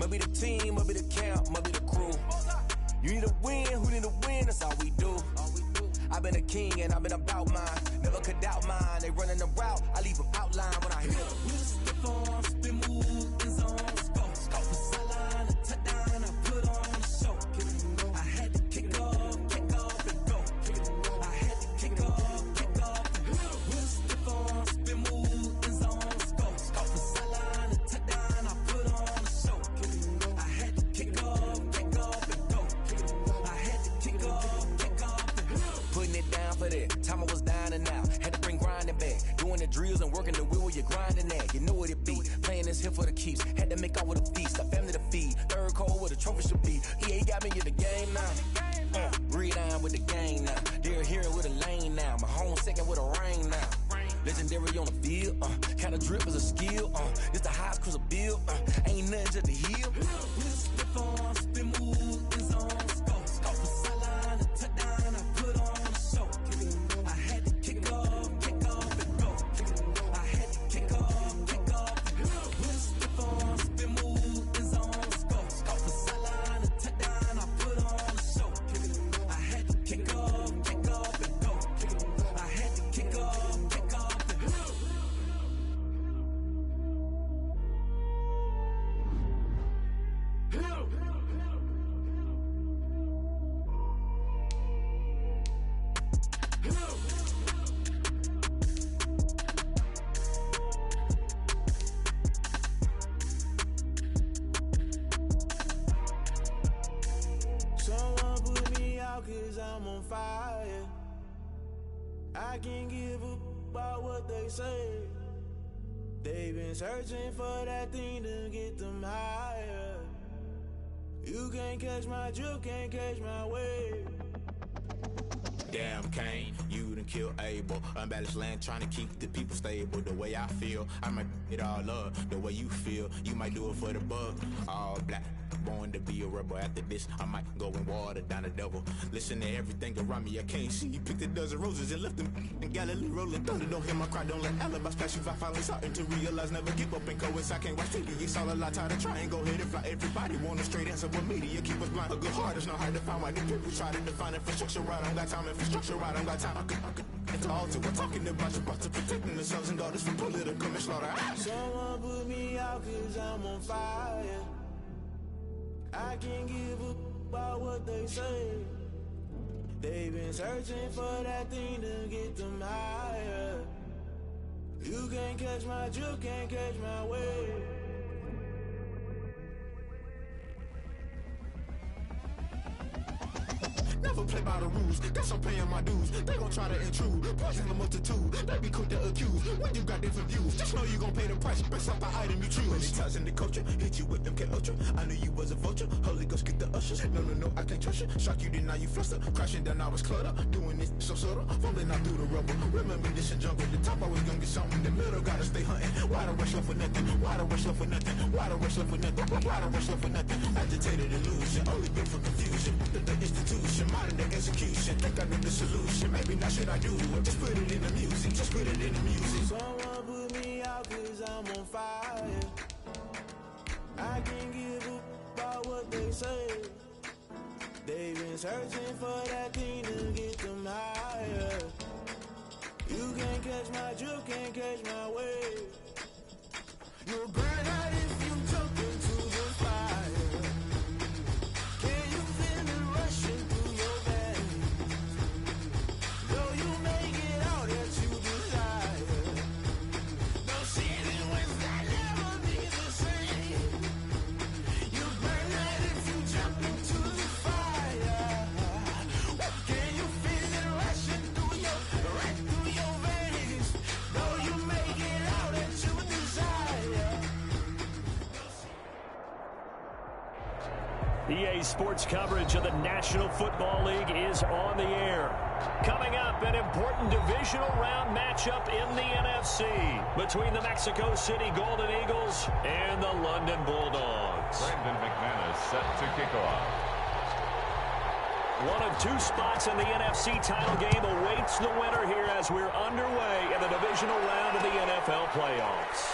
Might be the team, might be the camp, might be the crew. You need a win, who need a win, that's all we do. I've been a king and I've been about mine. Never could doubt mine, they running the route, I leave them outline when I hit them. We stiff on, spin move, in zone, scope. Scope the sideline, a touchdown, I put on a show. I had to kick off and go. I had to kick off and go. We stiff on, spin move, in zone, scope. Scope the sideline, a touchdown, I put on a show. I had to kick off and go. I had to kick off and go. Putting it down for that, time I was down and out. Had to bring grinding back, doing the drills and working the wheel where you're grinding at. You know what it be, playing this here for the keeps. Had to make out with a feast, a family to feed. Third cold where the trophy should be. EA got me in the game now. Breathe down with the game now. They're here with a lane now. My home second with a rain now. Legendary on the field, kinda drip is a skill. It's the highest cruiser bill, ain't nothing just to heal. We stiff on, spin move, in zone, scope. Scope the sideline, a touchdown, I put on a show. I had to kick off and go. I had to kick off and go. We stiff on, spin move, in zone, scope. Scope the sideline, a touchdown, I put on a show. I had to kick off and go. I had to kick off and go. Someone put me out 'cause I'm on fire. I can't give up about what they say. They've been searching for that thing to get them higher. You can't catch my drift, can't catch my wave. Damn, Kane, you done killed Abel. Unbalanced land, trying to keep the people stable. The way I feel, I might it all up. The way you feel, you might do it for the bug. All black, born to be a rebel. After this, I might go and water down the devil. Listen to everything around me, I can't see. Picked a dozen roses and left them in Galilee rolling thunder. Don't hear my cry, don't let alibis flash. If I finally starting to realize, never give up and coincide. I can't watch TV, it's all a lot. Tired of trying, go ahead and fly. Everybody want a straight answer, but media keep us blind. A good heart is not hard to find. Why the people try to define infrastructure right? I don't got time, infrastructure right? I don't got time. I could it's all to we're talking about protecting the sons and daughters from political manslaughter. Someone put me out 'cause I'm on fire. I can't give up about what they say. They've been searching for that thing to get them higher. You can't catch my drift, can't catch my wave. Never play by the rules, guess I'm paying my dues. They gon' try to intrude, poison the multitude. They be quick to accuse, when you got different views. Just know you gon' pay the price, based off the item you choose. Many times in the culture, hit you with MK Ultra. I knew you was a vulture, Holy Ghost get the ushers. No, I can't trust you. Shock you, then now you fluster. Crashing down, I was clutter. Doing this so subtle, fumbling out through the rubble. Remember this in jungle, the top I was gonna get something. In the middle, gotta stay hunting. Why the rush left for nothing? Why the rush left for nothing? Why the rush left for nothing? Why the rush left for nothing? Agitated illusion, only built for confusion. The institution, modern day execution. Think I know the solution. Maybe not should I do it? Just put it in the music. Just put it in the music. Someone put me out 'cause I'm on fire. I can't give up about what they say. They've been searching for that thing to get them higher. You can't catch my drift, can't catch my wave. You'll burn out if you jump into the fire. Can you feel it rushing through your veins? Though you make it out that you desire. No ceiling wins that never be the same. You burn out if you jump into the fire. Can you feel it rushing through your veins? Though you make it out that you desire. EA Sports coverage of the National Football League is on the air. Coming up, an important divisional round matchup in the NFC between the Mexico City Golden Eagles and the London Bulldogs. Brandon McManus set to kick off. One of two spots in the NFC title game awaits the winner here as we're underway in the divisional round of the NFL playoffs.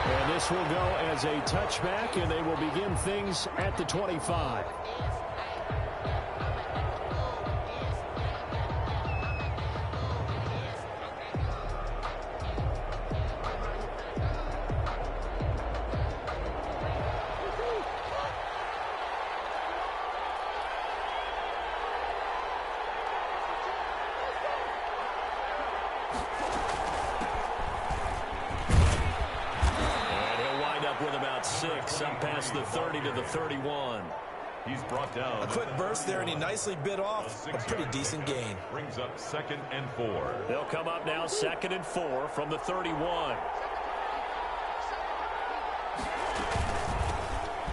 And this will go as a touchback, and they will begin things at the 25. With about 6 up past the 30 to the 31. He's brought down. A quick burst there, and he nicely bit off a pretty decent gain. Brings up 2nd and 4. They'll come up now 2nd and 4 from the 31.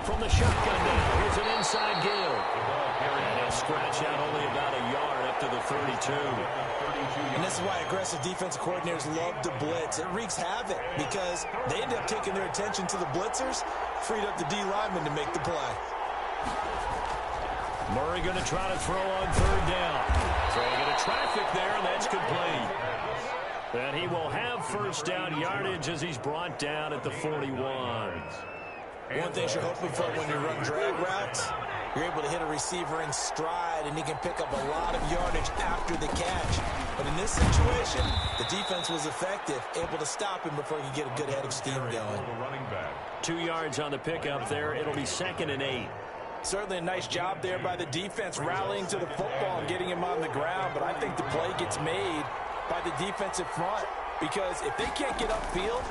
From the shotgun now, here's an inside give. And he'll scratch out only about a yard up to the 32. And this is why aggressive defensive coordinators love to blitz. It wreaks havoc because they end up taking their attention to the blitzers, freed up the D lineman to make the play. Murray going to try to throw on 3rd down. Throwing into traffic there, and that's complete. And he will have 1st down yardage as he's brought down at the 41. One thing you're hoping for when you run drag routes, you're able to hit a receiver in stride, and he can pick up a lot of yardage after the catch. But in this situation, the defense was effective, able to stop him before he could get a good head of steam going. 2 yards on the pickup there. It'll be 2nd and 8. Certainly a nice job there by the defense, rallying to the football and getting him on the ground. But I think the play gets made by the defensive front, because if they can't get upfield,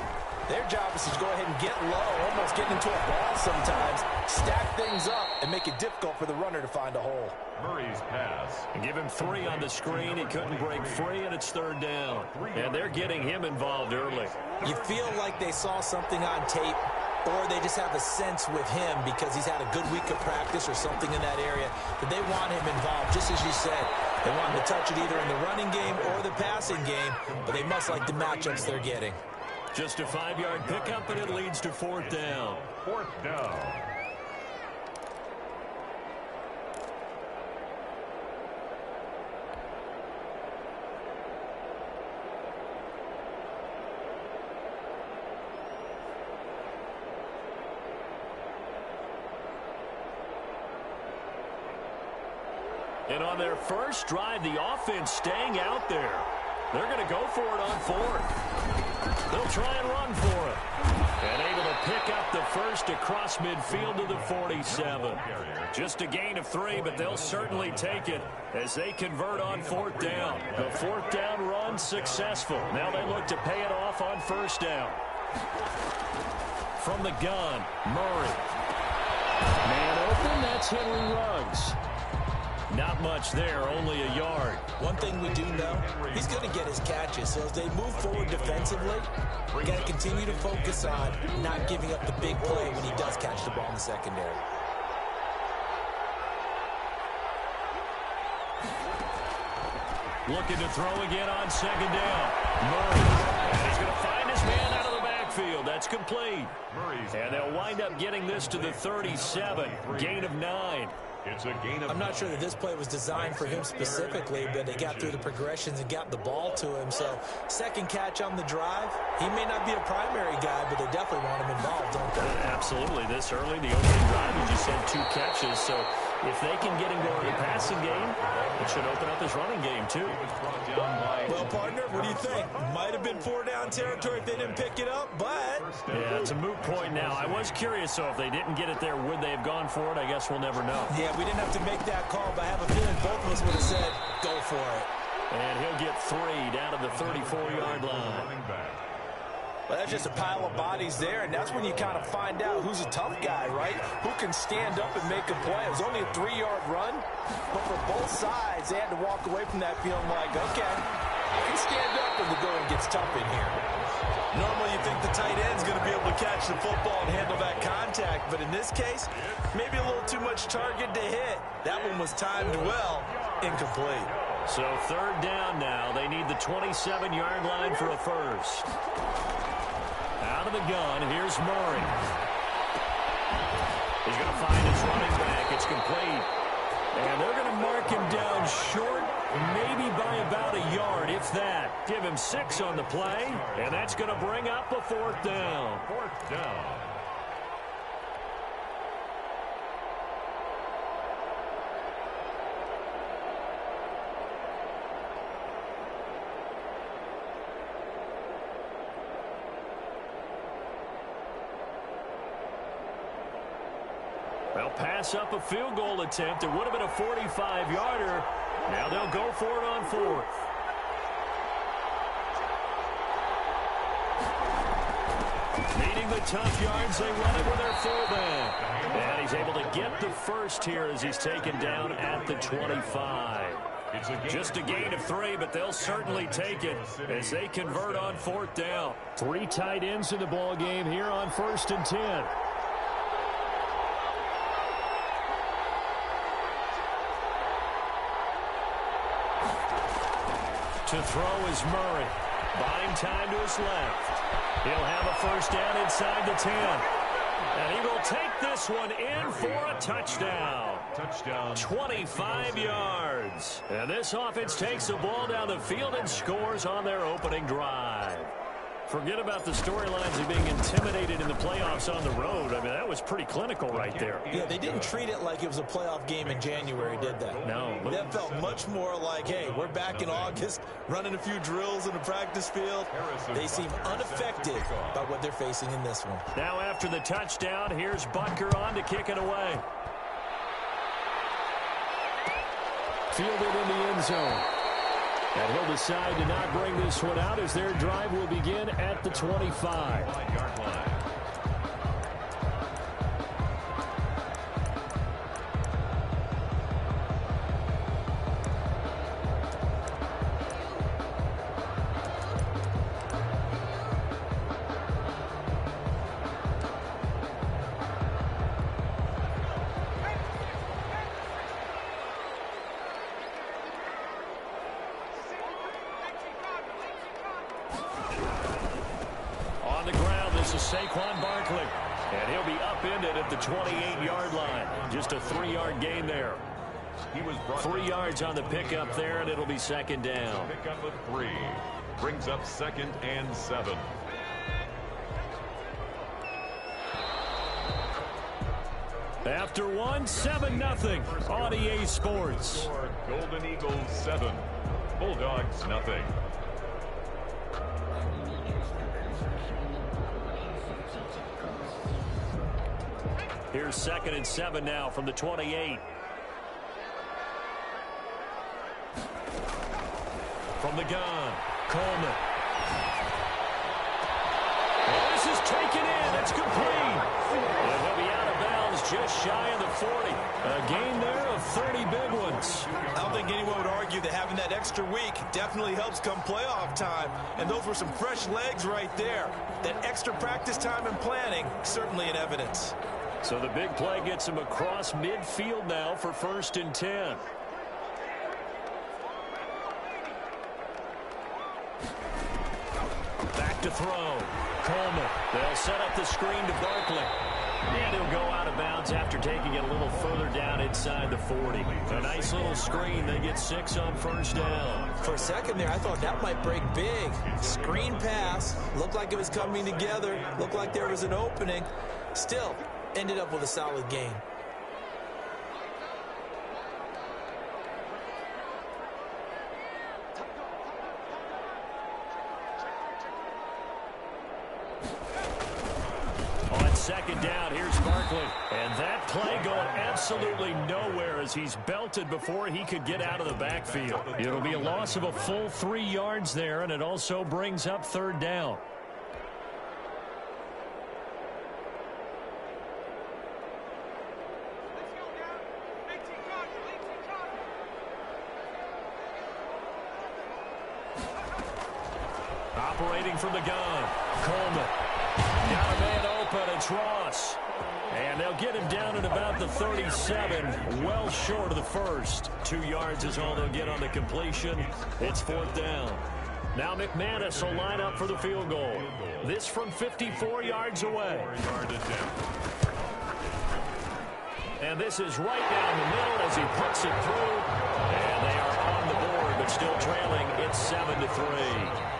their job is to go ahead and get low, almost getting into a ball sometimes, stack things up, and make it difficult for the runner to find a hole. Murray's pass. And give him 3 on the screen. He couldn't break free, and it's 3rd down. And they're getting him involved early. You feel like they saw something on tape, or they just have a sense with him because he's had a good week of practice or something in that area that they want him involved, just as you said. They want him to touch it either in the running game or the passing game, but they must like the matchups they're getting. Just a 5-yard pickup, and it leads to 4th down. 4th down. And on their first drive, the offense staying out there. They're going to go for it on 4th. They'll try and run for it. And able to pick up the first across midfield to the 47. Just a gain of 3, but they'll certainly take it as they convert on 4th down. The 4th down run successful. Now they look to pay it off on 1st down. From the gun, Murray. Man open, that's Henry Ruggs. Not much there, only a yard. One thing we do know, he's going to get his catches. So as they move forward defensively, we got to continue to focus on not giving up the big play when he does catch the ball in the secondary. Looking to throw again on 2nd down. Murray. And he's going to find his man out of the backfield. That's complete. And they'll wind up getting this to the 37. Gain of 9. It's a gain of I'm not sure that this play was designed for him specifically, but they got through the progressions and got the ball to him. So, 2nd catch on the drive. He may not be a primary guy, but they definitely want him involved, don't they? Absolutely. This early, the opening drive, he just had 2 catches. So, if they can get him going in the passing game, it should open up his running game, too. Well, partner, what do you think? Might have been 4-down territory if they didn't pick it up, but... Yeah, it's a moot point now. I was curious, so if they didn't get it there, would they have gone for it? I guess we'll never know. Yeah, we didn't have to make that call, but I have a feeling both of us would have said, go for it. And he'll get 3 down to the 34-yard line. Well, that's just a pile of bodies there, and that's when you kind of find out who's a tough guy, right? Who can stand up and make a play. It was only a 3-yard run, but for both sides, they had to walk away from that feeling like, okay, I can stand up when the going gets tough in here. Normally, you think the tight end's going to be able to catch the football and handle that contact, but in this case, maybe a little too much target to hit. That one was timed well, incomplete. So 3rd down now. They need the 27-yard line for a first. Out of the gun, here's Murray. He's going to find his running back. It's complete. And they're going to mark him down short, maybe by about a yard, if gets that. Give him 6 on the play, and that's going to bring up a 4th down. 4th down. They'll pass up a field goal attempt. It would have been a 45-yarder. Now they'll go for it on 4th. Needing the tough yards, they run it with their fullback. And he's able to get the first here as he's taken down at the 25. Just a gain of 3, but they'll certainly take it as they convert on 4th down. 3 tight ends in the ball game here on 1st and 10. To throw is Murray. Buying time to his left. He'll have a first down inside the 10. And he will take this one in for a touchdown. Touchdown. 25 yards. And this offense takes the ball down the field and scores on their opening drive. Forget about the storylines of being intimidated in the playoffs on the road. I mean, that was pretty clinical right there. Yeah, they didn't treat it like it was a playoff game in January, did they? No. That felt much more like, hey, we're back in August, running a few drills in the practice field. They seem unaffected by what they're facing in this one. Now after the touchdown, here's Butker on to kick it away. Fielded in the end zone. And he'll decide to not bring this one out as their drive will begin at the 25. Yard line. Saquon Barkley. And he'll be upended at the 28-yard line. Just a 3-yard gain there. He was 3 yards on the pickup there, and it'll be 2nd down. Pickup of 3. Brings up 2nd and 7. After 7-0 on EA Sports. Golden Eagles 7. Bulldogs nothing. Here's 2nd and 7 now from the 28. From the gun, Coleman. And this is taken in. It's complete. And he'll be out of bounds just shy of the 40. A gain there of 30 big ones. I don't think anyone would argue that having that extra week definitely helps come playoff time. And those were some fresh legs right there. That extra practice time and planning, certainly in evidence. So the big play gets him across midfield now for 1st and 10. Back to throw. Coleman. They'll set up the screen to Barkley. And he'll go out of bounds after taking it a little further down inside the 40. A nice little screen. They get 6 on 1st down. For a second there, I thought that might break big. Screen pass. Looked like it was coming together. Looked like there was an opening. Still, ended up with a solid gain. On 2nd down, here's Barkley. And that play going absolutely nowhere as he's belted before he could get out of the backfield. It'll be a loss of a full 3 yards there, and it also brings up 3rd down. Operating from the gun, Coleman. Got a man open, it's Ross. And they'll get him down at about the 37, well short of the first. 2 yards is all they'll get on the completion. It's 4th down. Now McManus will line up for the field goal. This from 54 yards away. And this is right down the middle as he puts it through. And they are on the board, but still trailing. It's 7-3.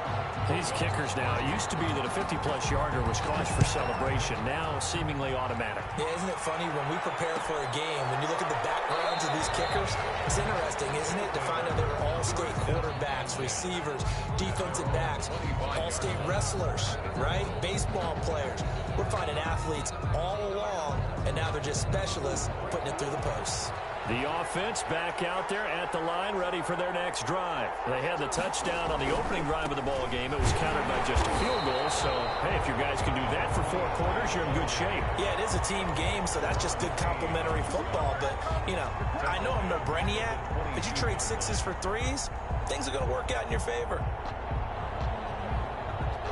These kickers now, it used to be that a 50-plus yarder was cause for celebration. Now seemingly automatic. Yeah, isn't it funny when we prepare for a game, when you look at the backgrounds of these kickers, it's interesting, isn't it, to find out they were all-state quarterbacks, receivers, defensive backs, all-state wrestlers, right? Baseball players. We're finding athletes all along, and now they're just specialists putting it through the posts. The offense back out there at the line, ready for their next drive. They had the touchdown on the opening drive of the ball game. It was countered by just a field goal. So, hey, if you guys can do that for 4 quarters, you're in good shape. Yeah, it is a team game, so that's just good complementary football. But, you know, I know I'm no brainiac, but you trade 6s for 3s, things are going to work out in your favor.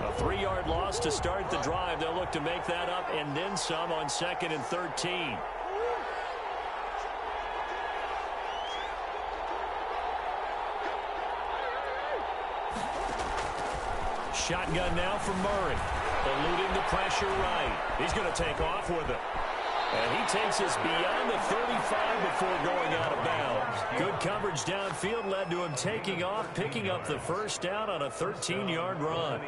A 3-yard loss to start the drive. They'll look to make that up and then some on 2nd and 13. Shotgun now for Murray. Eluding the pressure right. He's going to take off with it. And he takes us beyond the 35 before going out of bounds. Good coverage downfield led to him taking off, picking up the first down on a 13-yard run.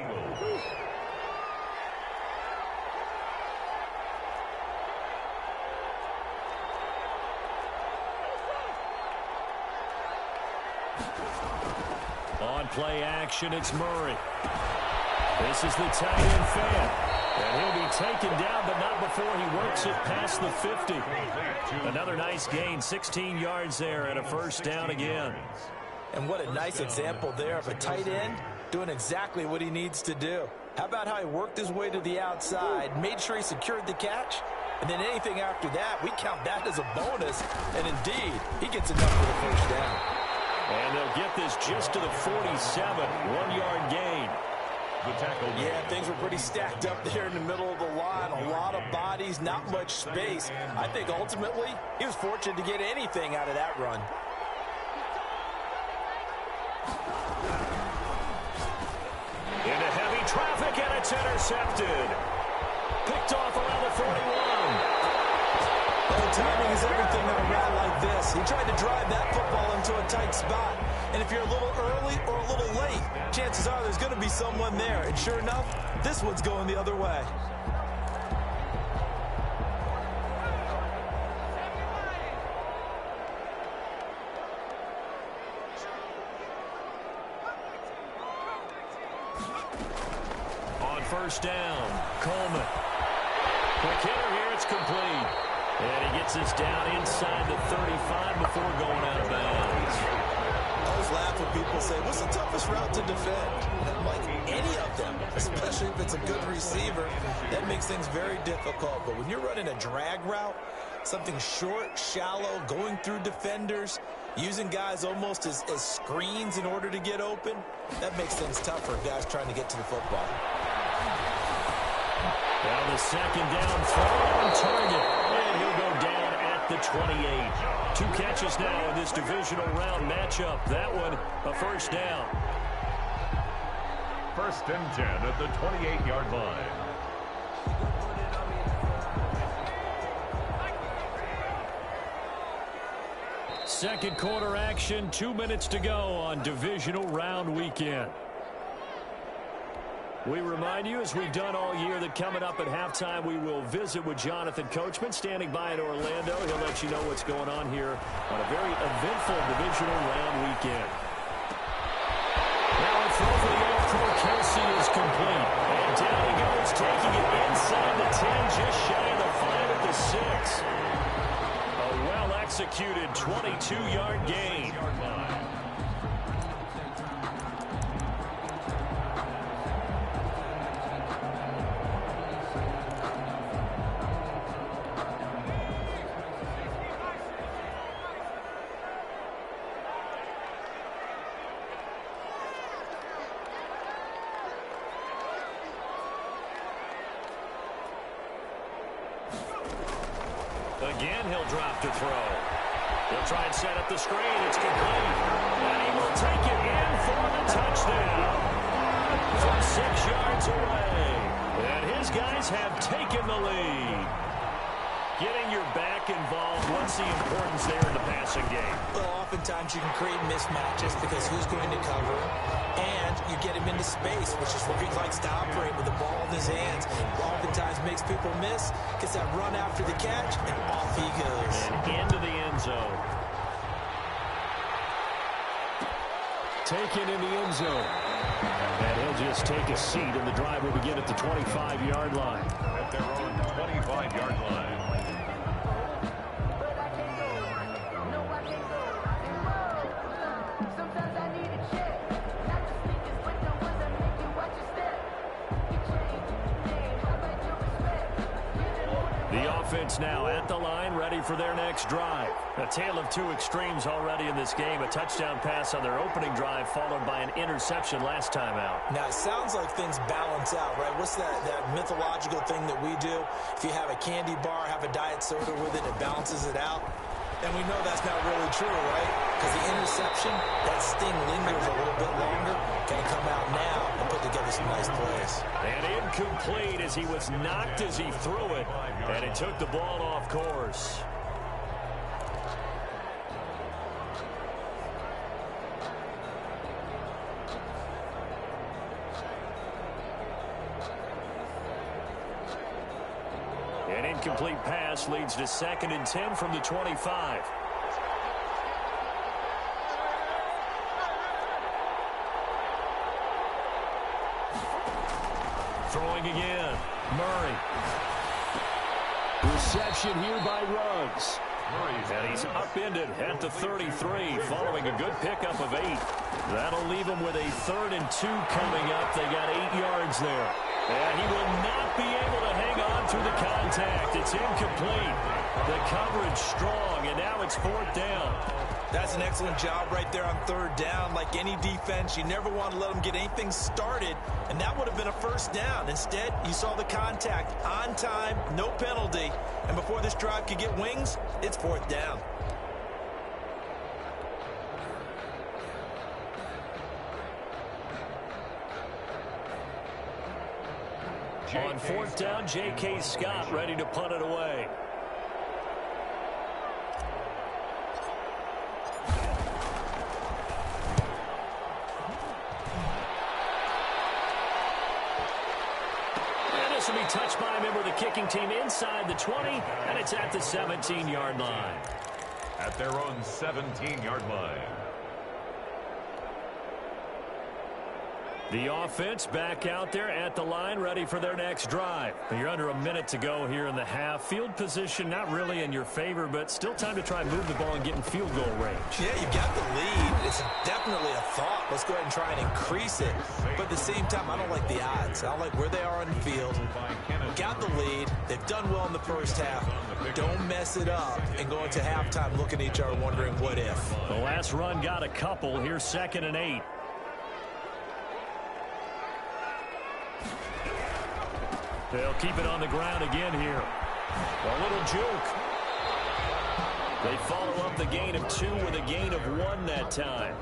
On play action, it's Murray. This is the tight end fan. And he'll be taken down, but not before he works it past the 50. Another nice gain, 16 yards there, and a first down again. And what a nice example there of a tight end doing exactly what he needs to do. How about how he worked his way to the outside, made sure he secured the catch, and then anything after that, we count that as a bonus. And indeed, he gets enough for the first down. And they'll get this just to the 47, 1-yard gain. Yeah, things were pretty stacked up there in the middle of the line. A lot of bodies, not much space. I think ultimately he was fortunate to get anything out of that run. Into heavy traffic, and it's intercepted. Picked off around the 41. Timing is everything on a route like this. He tried to drive that football into a tight spot. And if you're a little early or a little late, chances are there's going to be someone there. And sure enough, this one's going the other way. On first down, Coleman. Quick hitter here, it's complete. And he gets us down inside the 35 before going out of bounds. I always laugh when people say, what's the toughest route to defend? I'm like, any of them, especially if it's a good receiver. That makes things very difficult. But when you're running a drag route, something short, shallow, going through defenders, using guys almost as screens in order to get open, that makes things tougher for guys trying to get to the football. Now the second down throw on target. And he'll go down at the 28. 2 catches now in this divisional round matchup. That one, a first down. 1st and 10 at the 28-yard line. Second quarter action, 2 minutes to go on divisional round weekend. We remind you, as we've done all year, that coming up at halftime, we will visit with Jonathan Coachman, standing by in Orlando. He'll let you know what's going on here on a very eventful divisional round weekend. Now a throw for the All-Pro Kelsey is complete. And down he goes, taking it inside the 10, just shy of the 5 at the 6. A well-executed 22-yard gain. Again, he'll drop to throw. He'll try and set up the screen. It's complete. And he will take it in for the touchdown. From 6 yards away. And his guys have taken the lead. Getting your back involved, what's the importance there in the passing game? Well, oftentimes you can create mismatches because who's going to cover, and you get him into space, which is where he likes to operate with the ball in his hands. Oftentimes makes people miss, gets that run after the catch, and off he goes. And into the end zone. Taken in the end zone. And he'll just take a seat, and the drive will begin at the 25-yard line. At their own 25-yard line. Offense now at the line, ready for their next drive. A tale of two extremes already in this game. A touchdown pass on their opening drive, followed by an interception last time out. Now, it sounds like things balance out, right? What's that mythological thing that we do? If you have a candy bar, have a diet soda with it, it balances it out. And we know that's not really true, right? Because the interception, that sting lingers a little bit longer. Can come out now and put together some nice plays. And incomplete as he was knocked as he threw it. And it took the ball off course. An incomplete pass leads to 2nd and 10 from the 25. Throwing again. Murray. Reception here by Ruggs. And he's upended at the 33 following a good pickup of 8. That'll leave him with a 3rd and 2 coming up. They got 8 yards there. And he will not be able to hang on through the contact. It's incomplete. The coverage strong, and now it's 4th down. That's an excellent job right there on 3rd down. Like any defense, you never want to let them get anything started, and that would have been a 1st down. Instead, you saw the contact on time, no penalty, and before this drive could get wings, it's 4th down. On 4th down, J.K. Scott ready to punt it away. And this will be touched by a member of the kicking team inside the 20, and it's at the 17-yard line. At their own 17-yard line. The offense back out there at the line, ready for their next drive. You're under a minute to go here in the half. Field position not really in your favor, but still time to try and move the ball and get in field goal range. Yeah, you've got the lead. It's definitely a thought. Let's go ahead and try and increase it. But at the same time, I don't like the odds. I don't like where they are on the field. Got the lead. They've done well in the first half. Don't mess it up and go into halftime looking at each other wondering what if. The last run got a couple. Here's 2nd and 8. They'll keep it on the ground again here. A little juke. They follow up the gain of 2 with a gain of 1 that time.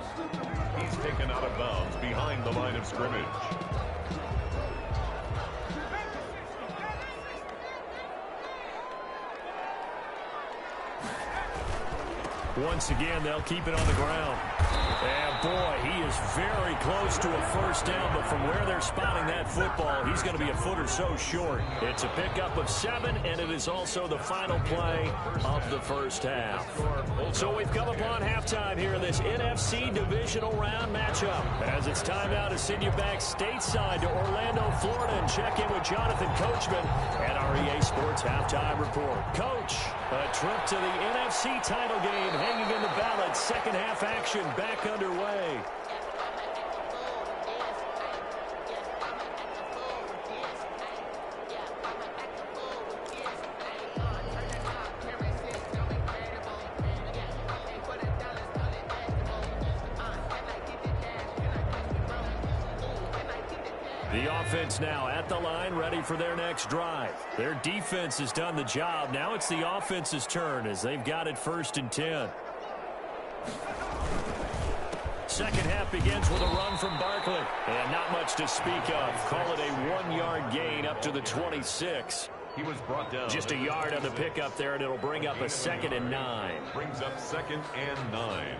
He's taken out of bounds behind the line of scrimmage. Once again, they'll keep it on the ground. And boy, he is very close to a 1st down, but from where they're spotting that football, he's going to be a foot or so short. It's a pickup of 7, and it is also the final play of the first half. So we've come upon halftime here in this NFC divisional round matchup. As it's time now to send you back stateside to Orlando, Florida, and check in with Jonathan Coachman at our EA Sports Halftime Report. Coach, a trip to the NFC title game hanging in the balance. Second half action back underway. The offense now at the line, ready for their next drive. Their defense has done the job. Now it's the offense's turn as they've got it 1st and 10. Second half begins with a run from Barkley. And not much to speak of. Call it a 1-yard gain up to the 26. He was brought down. Just a yard on the pickup there, and it'll bring up a 2nd and 9. Brings up 2nd and 9.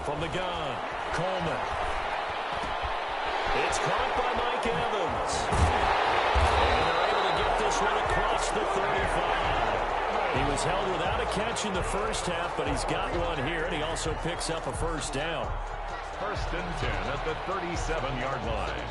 From the gun, Coleman. It's caught by Mike Evans. And they're able to get this one across the 35. He was held without a catch in the first half, but he's got one here, and he also picks up a first down. 1st and 10 at the 37-yard line.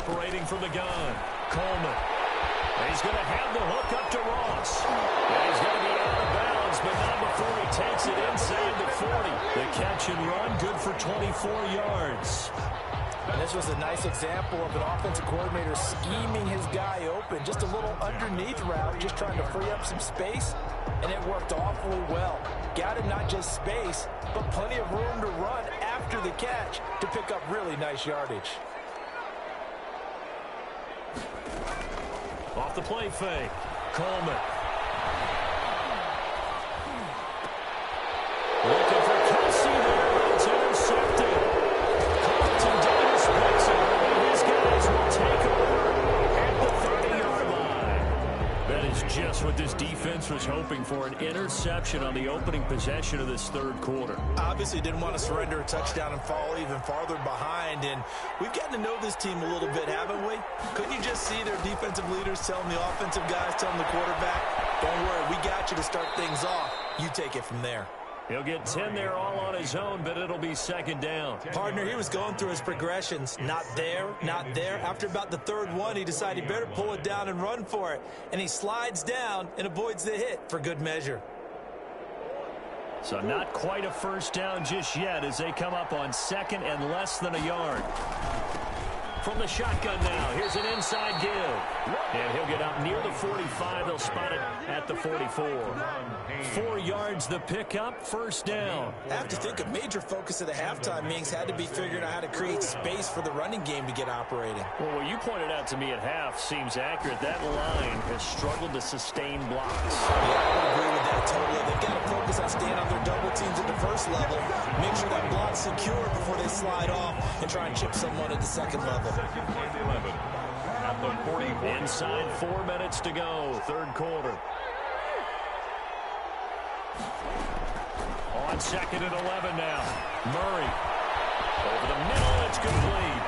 Operating from the gun, Coleman. He's going to have the hook up to Ross. And he's going to be out of bounds, but not before he takes it inside the 40. The catch and run, good for 24 yards. And this was a nice example of an offensive coordinator scheming his guy open. Just a little underneath route, just trying to free up some space, and it worked awfully well. Got him not just space, but plenty of room to run after the catch to pick up really nice yardage. Off the play fake, Coleman. Looking for Kelsey there, but it's intercepted. Carlton Davis picks it up, and his guys will take over at the 30-yard line. That is just what this defense was hoping for, an interception on the opening possession of this third quarter. Obviously didn't want to surrender a touchdown and fall even farther behind, and we've gotten to know this team a little bit, haven't we? Couldn't you just see their defensive leaders telling the offensive guys, telling the quarterback, don't worry, we got you to start things off. You take it from there. He'll get 10 there all on his own, but it'll be 2nd down. Partner, he was going through his progressions. Not there, not there. After about the 3rd one, he decided he better pull it down and run for it. And he slides down and avoids the hit for good measure. So not quite a first down just yet as they come up on 2nd and less than a yard. From the shotgun now, here's an inside give. And he'll get up near the 45. They'll spot it at the 44. 4 yards the pickup, first down. I have to think a major focus of the halftime meetings had to be figuring out how to create space for the running game to get operating. Well, what you pointed out to me at half seems accurate. That line has struggled to sustain blocks. Yeah, I would agree with that totally. They've got to focus on staying on their double teams at the first level, make sure that block's secure before they slide off and try and chip someone at the second level. 2nd and 11 at the 44. Inside 4 minutes to go, third quarter. On 2nd and 11 now. Murray. Over the middle, it's complete.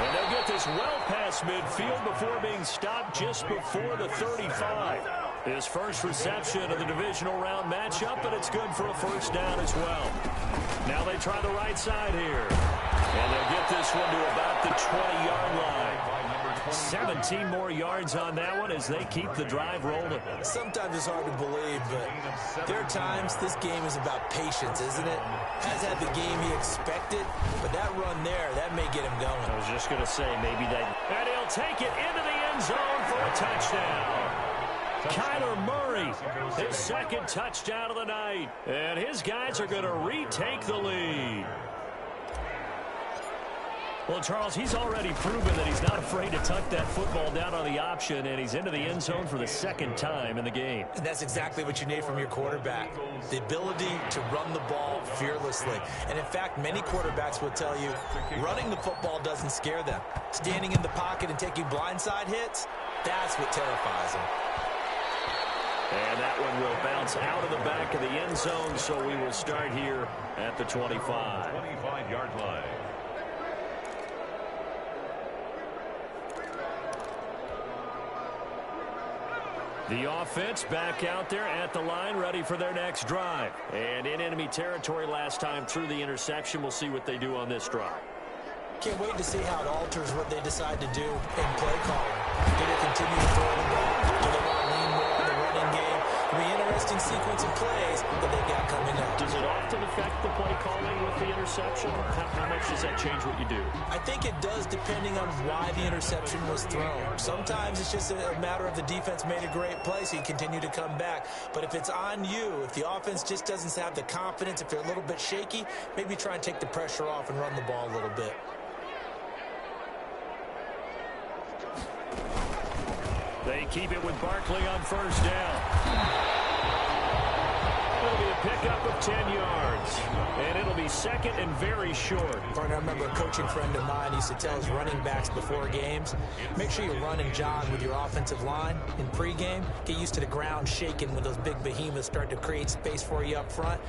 And they'll get this well past midfield before being stopped just before the 35. His first reception of the divisional round matchup, but it's good for a first down as well. Now they try the right side here. And they'll get this one to about the 20-yard line. 17 more yards on that one as they keep the drive rolling. Sometimes it's hard to believe, but there are times this game is about patience, isn't it? Has had the game he expected, but that run there, that may get him going. I was just going to say, maybe that. And he'll take it into the end zone for a touchdown. Kyler Murray, his 2nd touchdown of the night. And his guys are going to retake the lead. Well, Charles, he's already proven that he's not afraid to tuck that football down on the option, and he's into the end zone for the 2nd time in the game. And that's exactly what you need from your quarterback, the ability to run the ball fearlessly. And, in fact, many quarterbacks will tell you running the football doesn't scare them. Standing in the pocket and taking blindside hits, that's what terrifies them. And that one will bounce out of the back of the end zone, so we will start here at the 25. 25-yard line. The offense back out there at the line, ready for their next drive. And in enemy territory last time through the interception. We'll see what they do on this drive. Can't wait to see how it alters what they decide to do in play calling. Do they continue to throw the ball? Do they want to lean more on the running game? It'll be an interesting sequence of plays that they got coming up. Does it often affect the play calling with the interception? How much does that change what you do? I think it does, depending on why the interception was thrown. Sometimes it's just a matter of the defense made a great play, so you continue to come back. But if it's on you, if the offense just doesn't have the confidence, if they're a little bit shaky, maybe try and take the pressure off and run the ball a little bit. They keep it with Barkley on first down. It'll be a pickup of 10 yards. And it'll be second and very short. Partner, I remember a coaching friend of mine used to tell his running backs before games, make sure you run and jog with your offensive line in pregame. Get used to the ground shaking when those big behemoths start to create space for you up front.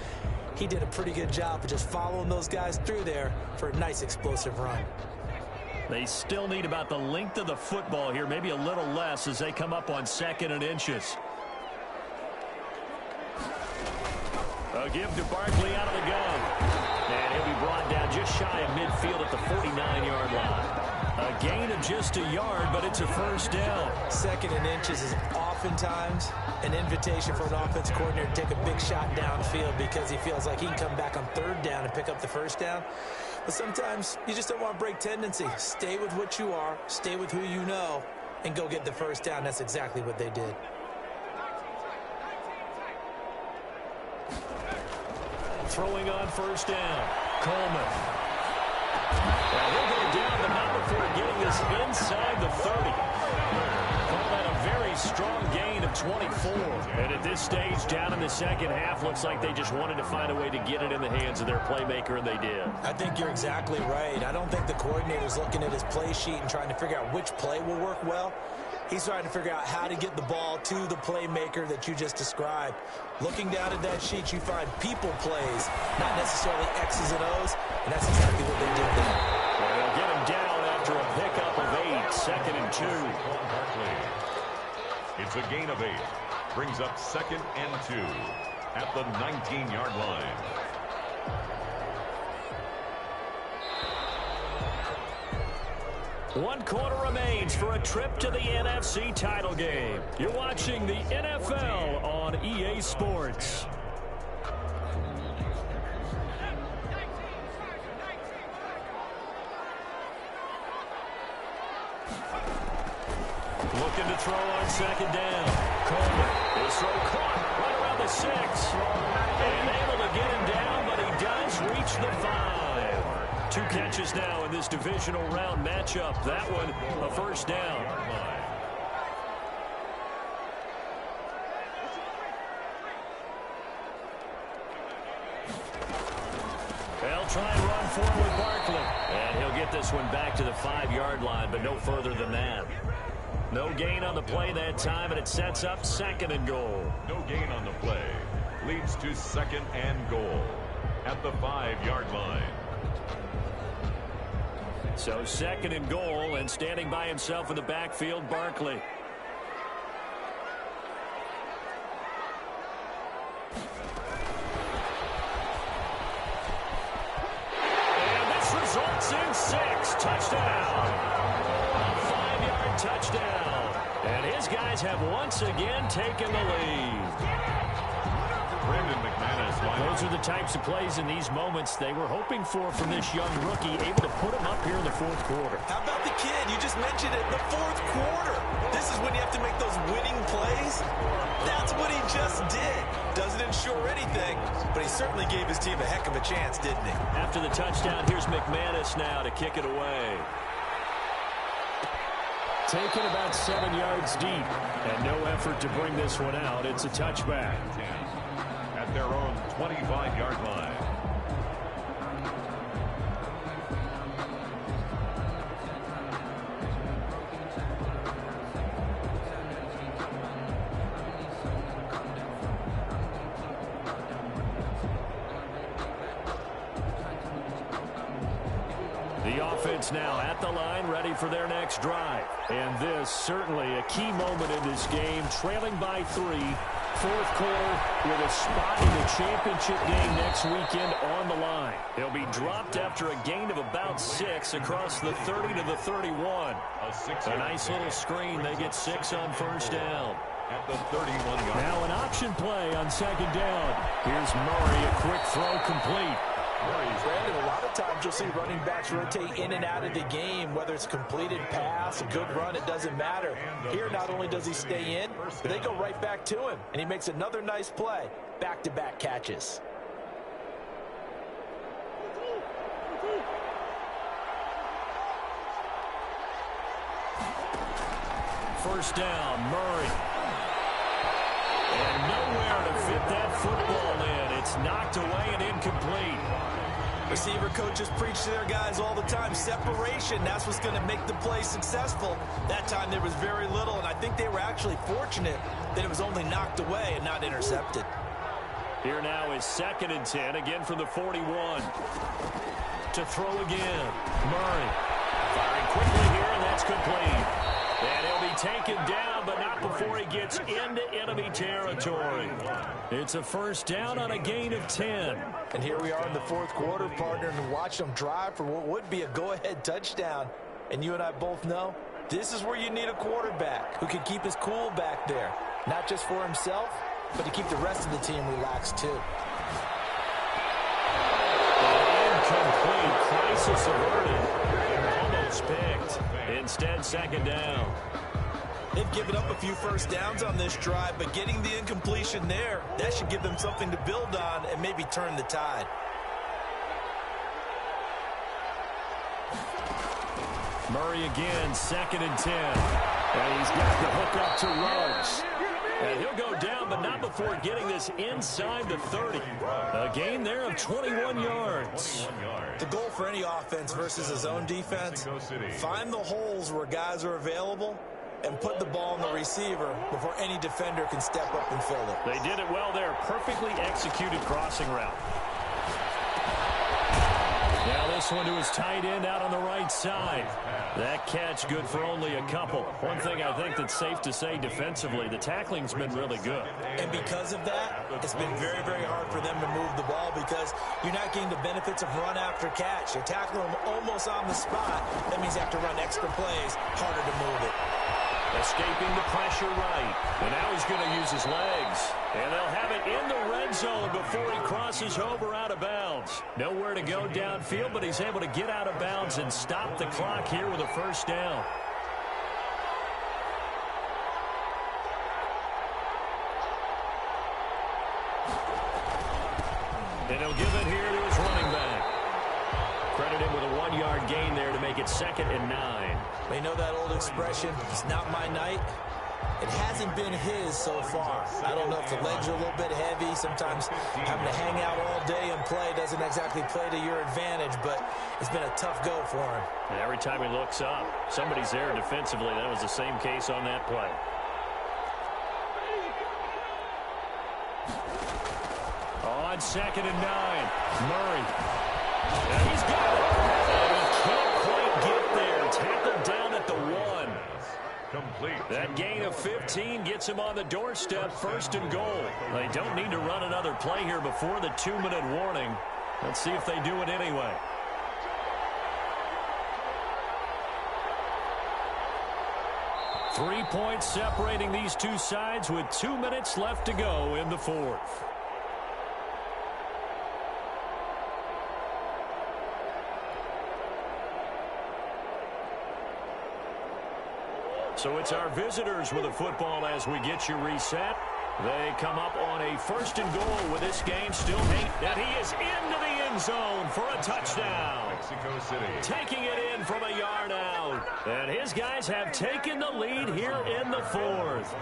He did a pretty good job of just following those guys through there for a nice explosive run. They still need about the length of the football here, maybe a little less as they come up on 2nd and inches. A give to Barkley out of the gun. And he'll be brought down just shy of midfield at the 49-yard line. A gain of just a yard, but it's a first down. 2nd and inches is oftentimes an invitation for an offense coordinator to take a big shot downfield because he feels like he can come back on 3rd down and pick up the first down. But sometimes you just don't want to break tendency. Stay with what you are, stay with who you know, and go get the first down. That's exactly what they did. Throwing on first down, Coleman. Well, he'll go down, but not before getting this inside the 30. Call that a very strong gain of 24. And at this stage, down in the second half, looks like they just wanted to find a way to get it in the hands of their playmaker, and they did. I think you're exactly right. I don't think the coordinator's looking at his play sheet and trying to figure out which play will work well. He's trying to figure out how to get the ball to the playmaker that you just described. Looking down at that sheet, you find people plays, not necessarily X's and O's, and that's exactly what they did there. Well, they'll get him down after a pickup of 8, 2nd and 2. It's a gain of 8. Brings up 2nd and 2 at the 19-yard line. One quarter remains for a trip to the NFC title game. You're watching the NFL on EA Sports. Looking to throw on 2nd down. Coleman. His throw caught right around the 6. And able to get him down, but he does reach the 5. 2 catches now in this divisional round matchup. That one, a first down. They'll try and run forward with Barkley. And he'll get this one back to the 5-yard line, but no further than that. No gain on the play that time, and it sets up 2nd and goal. No gain on the play. Leads to 2nd and goal at the 5-yard line. So 2nd and goal, and standing by himself in the backfield, Barkley. And this results in 6. Touchdown. A 5-yard touchdown. And his guys have once again taken the lead. Brandon McManus. Those are the types of plays in these moments they were hoping for from this young rookie, able to put him up here in the 4th quarter. How about the kid? You just mentioned it, the 4th quarter. This is when you have to make those winning plays. That's what he just did. Doesn't ensure anything, but he certainly gave his team a heck of a chance, didn't he? After the touchdown, here's McManus now to kick it away. Taken about 7 yards deep, and no effort to bring this one out. It's a touchback. At their own 25-yard line. The offense now at the line, ready for their next drive. And this certainly a key moment in this game, trailing by 3, fourth quarter with a spot in the championship game next weekend on the line. He'll be dropped after a gain of about 6 across the 30 to the 31. A nice little screen. They get 6 on first down. At the 31-yard. Now an option play on second down. Here's Murray, a quick throw complete. Brandon, a lot of times you'll see running backs rotate in and out of the game, whether it's completed pass, a good run, it doesn't matter. Here, not only does he stay in, but they go right back to him, and he makes another nice play. Back-to-back catches. First down, Murray. And nowhere to fit that football in. It's knocked away and incomplete. Receiver coaches preach to their guys all the time. Separation, that's what's going to make the play successful. That time there was very little, and I think they were actually fortunate that it was only knocked away and not intercepted. Here now is 2nd and 10, again from the 41. To throw again, Murray. Firing quickly here, and that's complete. And he'll be taken down, but not before he gets into enemy territory. It's a first down on a gain of 10. And here we are in the fourth quarter, partner, and watch them drive for what would be a go-ahead touchdown. And you and I both know this is where you need a quarterback who can keep his cool back there. Not just for himself, but to keep the rest of the team relaxed too. Incomplete. Crisis averted. Almost picked. Instead, second down. They've given up a few first downs on this drive, but getting the incompletion there, that should give them something to build on and maybe turn the tide. Murray again, 2nd and 10. And he's got the hook up to Ruggs. And he'll go down, but not before getting this inside the 30. A gain there of 21 yards. The goal for any offense versus a zone defense, find the holes where guys are available and put the ball on the receiver before any defender can step up and fill it. They did it well there. Perfectly executed crossing route. Now this one to his tight end out on the right side. That catch good for only a couple. One thing I think that's safe to say defensively, the tackling's been really good. And because of that, it's been very, very hard for them to move the ball because you're not getting the benefits of run after catch. You're tackling them almost on the spot. That means you have to run extra plays, harder to move it. Escaping the pressure right. And now he's going to use his legs. And they'll have it in the red zone before he crosses over out of bounds. Nowhere to go downfield, but he's able to get out of bounds and stop the clock here with a first down. And he'll give it here to his running back. Credit him with a 1-yard gain there to make it 2nd and 9. They know that old expression, it's not my night. It hasn't been his so far. I don't know if the legs are a little bit heavy. Sometimes having to hang out all day and play doesn't exactly play to your advantage, but it's been a tough go for him. And every time he looks up, somebody's there defensively. That was the same case on that play. On 2nd and 9, Murray. And he's got it. And he can't quite get there. Tackled down at the 1. Complete. That gain of 15 gets him on the doorstep, 1st and goal. They don't need to run another play here before the 2-minute warning. Let's see if they do it anyway. Three points separating these two sides with 2 minutes left to go in the fourth. So it's our visitors with the football as we get you reset. They come up on a 1st and goal with this game still 8. And he is into the end zone for a touchdown. Mexico City. Taking it in from a yard out. And his guys have taken the lead here in the fourth.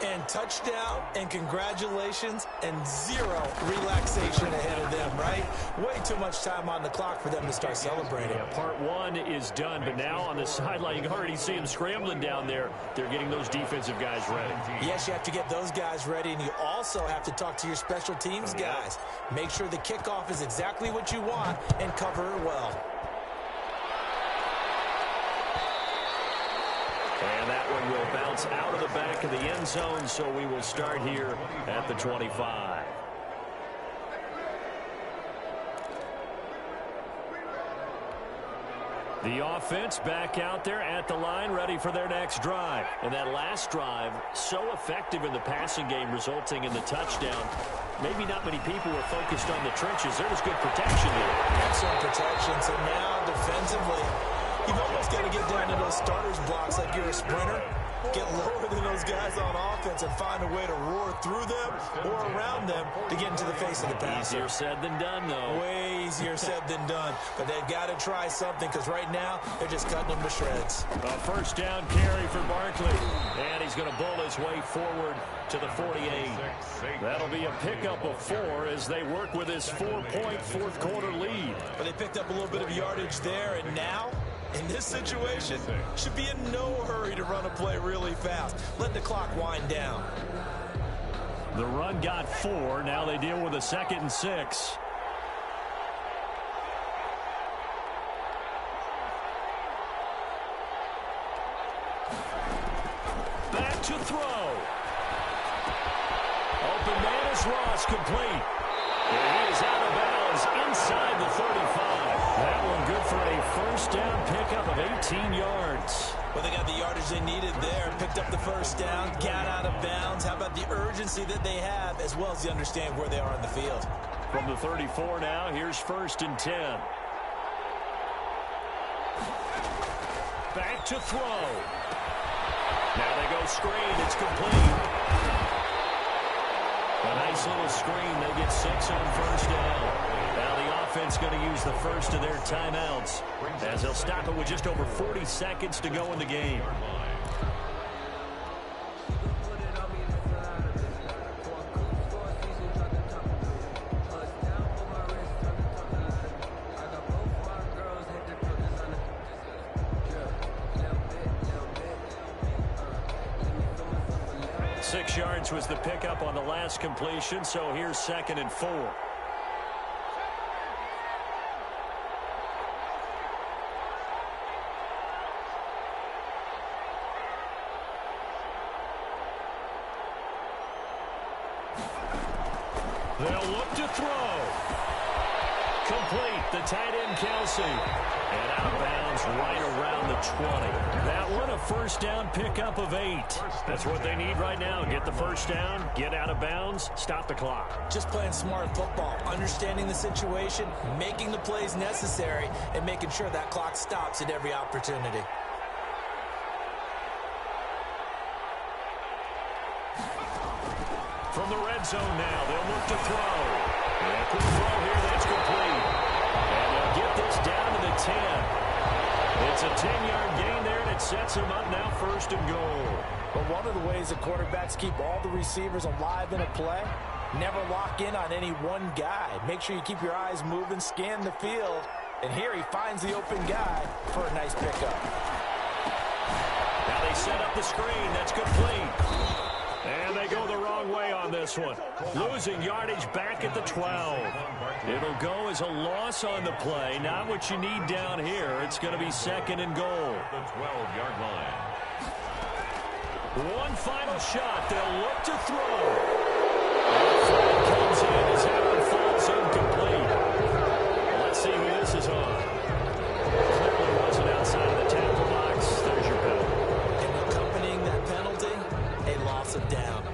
And touchdown, and congratulations, and 0 relaxation ahead of them, right? Way too much time on the clock for them to start celebrating. Yeah, part 1 is done, but now on the sideline, you can already see them scrambling down there. They're getting those defensive guys ready. Yes, you have to get those guys ready, and you also have to talk to your special teams guys. Make sure the kickoff is exactly what you want and cover it well. And that one will bounce out of the back of the end zone, so we will start here at the 25. The offense back out there at the line, ready for their next drive. And that last drive, so effective in the passing game, resulting in the touchdown. Maybe not many people were focused on the trenches. There was good protection there. Excellent protection. So now, defensively, you've almost got to get down to those starters blocks like you're a sprinter. Get lower than those guys on offense and find a way to roar through them or around them to get into the face of the passer. Easier said than done, though. Way easier said than done. But they've got to try something because right now they're just cutting them to shreds. A first down carry for Barkley. And he's going to bull his way forward to the 48. That'll be a pickup of 4 as they work with his 4-point fourth-quarter lead. But they picked up a little bit of yardage there, and now, in this situation, should be in no hurry to run a play really fast. Let the clock wind down. The run got 4. Now they deal with a 2nd and 6. Back to throw. Open man is Ross, complete. And he is out of bounds inside the 35. That one good for a first down pickup of 18 yards. Well, they got the yardage they needed there. Picked up the first down, got out of bounds. How about the urgency that they have as well as the understand where they are on the field? From the 34 now, here's 1st and 10. Back to throw. Now they go screen. It's complete. A nice little screen. They get 6 on first down. Now the offense going to use the first of their timeouts as they'll stop it with just over 40 seconds to go in the game. Yards was the pickup on the last completion, so here's 2nd and 4. They'll look to throw. Complete. The tight end, Kelsey. And out of bounds right around the 20. That one, a first down pickup of 8. That's what they need right now. Get the first down, get out of bounds, stop the clock. Just playing smart football, understanding the situation, making the plays necessary, and making sure that clock stops at every opportunity. From the red zone now, they'll look to throw. And quick throw here, that's complete. And they'll get this down to the 10. It's a 10-yard gain there, and it sets them up now 1st and goal. But one of the ways that quarterbacks keep all the receivers alive in a play, never lock in on any one guy. Make sure you keep your eyes moving, scan the field. And here he finds the open guy for a nice pickup. Now they set up the screen. That's complete. And they go the wrong way on this one. Losing yardage back at the 12. It'll go as a loss on the play. Not what you need down here. It's going to be 2nd and goal. The 12-yard line. One final shot. They'll look to throw. And the flag comes in as that one falls incomplete. Let's see who this is on. Clearly wasn't outside of the tackle box. There's your penalty. And accompanying that penalty, a loss of down.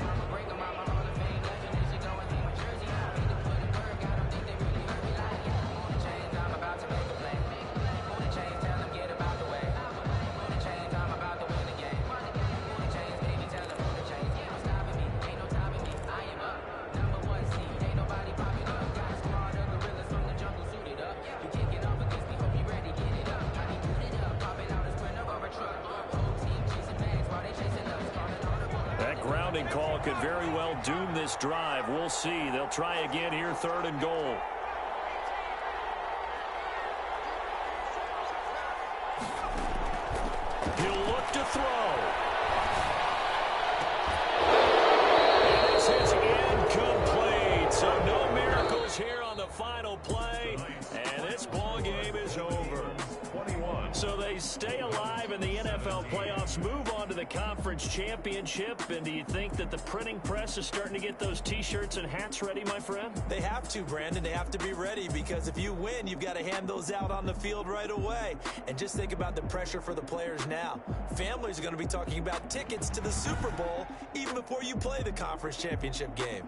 Call could very well doom this drive. We'll see. They'll try again here, 3rd and goal. He'll look to throw. And this is incomplete. So no miracles here on the final play. And this ball game is over. 21. So they stay alive in the NFL playoffs, move on the conference championship, and do you think that the printing press is starting to get those T-shirts and hats ready, my friend? They have to, Brandon. They have to be ready because if you win, you've got to hand those out on the field right away. And just think about the pressure for the players now. Families are going to be talking about tickets to the Super Bowl even before you play the conference championship game.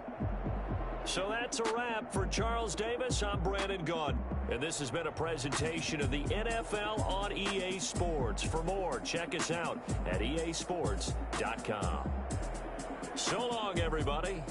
So that's a wrap for Charles Davis. I'm Brandon Gaudin, and this has been a presentation of the NFL on EA Sports. For more, check us out at easports.com. So long, everybody.